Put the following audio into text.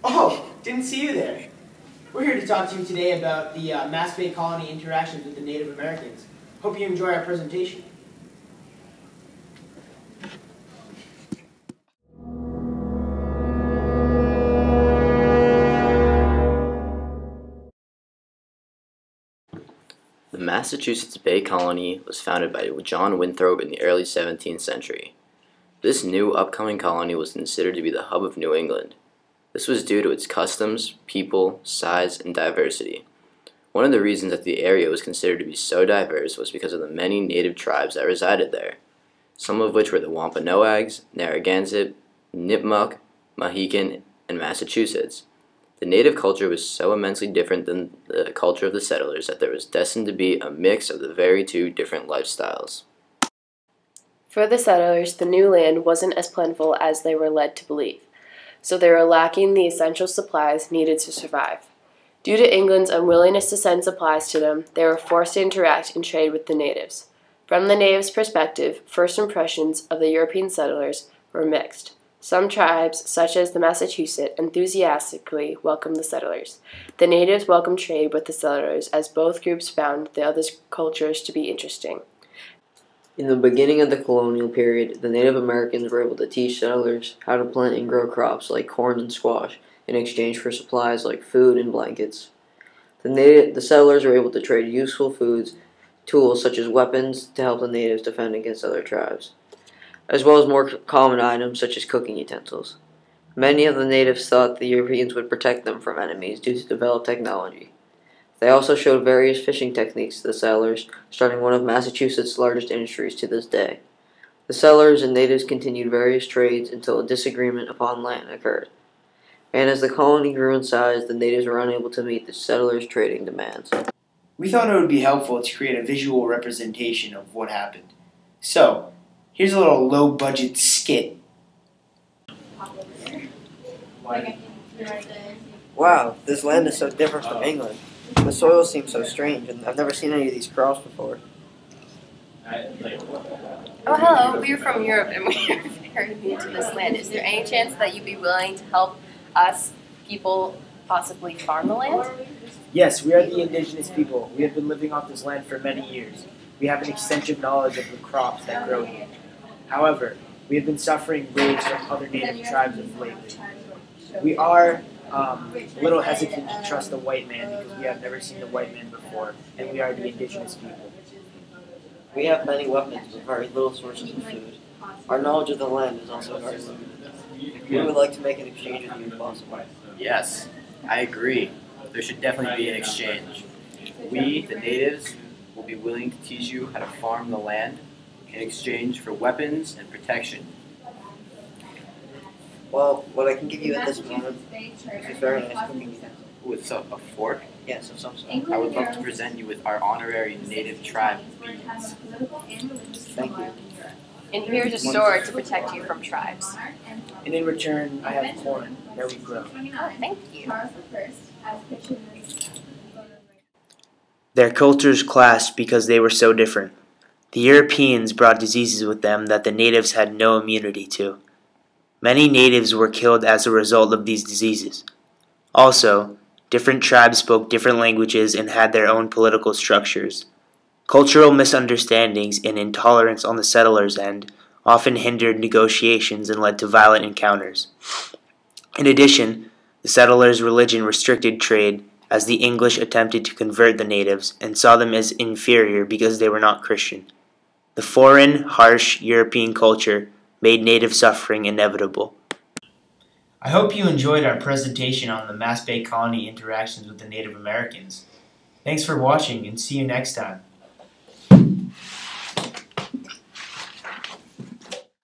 Oh, didn't see you there. We're here to talk to you today about the Mass Bay Colony interactions with the Native Americans. Hope you enjoy our presentation. The Massachusetts Bay Colony was founded by John Winthrop in the early 17th century. This new upcoming colony was considered to be the hub of New England. This was due to its customs, people, size, and diversity. One of the reasons that the area was considered to be so diverse was because of the many native tribes that resided there, some of which were the Wampanoags, Narragansett, Nipmuc, Mohican, and Massachusetts. The native culture was so immensely different than the culture of the settlers that there was destined to be a mix of the very two different lifestyles. For the settlers, the new land wasn't as plentiful as they were led to believe, so they were lacking the essential supplies needed to survive. Due to England's unwillingness to send supplies to them, they were forced to interact and trade with the natives. From the natives' perspective, first impressions of the European settlers were mixed. Some tribes, such as the Massachusetts, enthusiastically welcomed the settlers. The natives welcomed trade with the settlers as both groups found the other cultures to be interesting. In the beginning of the colonial period, the Native Americans were able to teach settlers how to plant and grow crops like corn and squash in exchange for supplies like food and blankets. The settlers were able to trade useful foods, tools such as weapons to help the natives defend against other tribes, as well as more common items such as cooking utensils. Many of the natives thought the Europeans would protect them from enemies due to developed technology. They also showed various fishing techniques to the settlers, starting one of Massachusetts' largest industries to this day. The settlers and natives continued various trades until a disagreement upon land occurred. And as the colony grew in size, the natives were unable to meet the settlers' trading demands. We thought it would be helpful to create a visual representation of what happened. So, here's a little low-budget skit. Wow, this land is so different from England. The soil seems so strange, and I've never seen any of these crops before. Oh, hello. We're from Europe, and we're very new to this land. Is there any chance that you'd be willing to help us, people, possibly farm the land? Yes, we are the indigenous people. We have been living off this land for many years. We have an extensive knowledge of the crops that grow here. However, we have been suffering raids from other native tribes of late. We are a little hesitant to trust the white man because we have never seen the white man before, and we are the indigenous people. We have many weapons but very little sources of food. Our knowledge of the land is also very limited. We would like to make an exchange with you if possible. Yes, I agree. There should definitely be an exchange. We, the natives, will be willing to teach you how to farm the land in exchange for weapons and protection. Well, what I can give you at this moment is very nice cooking utensil. With a fork, Yes, of some sort. I would love to present you with our honorary native tribe beads. Thank you. And here's a sword to protect you from tribes. And in return, I have corn that we grow. Oh, thank you. Their cultures clashed because they were so different. The Europeans brought diseases with them that the natives had no immunity to. Many natives were killed as a result of these diseases. Also, different tribes spoke different languages and had their own political structures. Cultural misunderstandings and intolerance on the settlers' end often hindered negotiations and led to violent encounters. In addition, the settlers' religion restricted trade as the English attempted to convert the natives and saw them as inferior because they were not Christian. The foreign, harsh European culture made native suffering inevitable. I hope you enjoyed our presentation on the Mass Bay Colony interactions with the Native Americans. Thanks for watching and see you next time.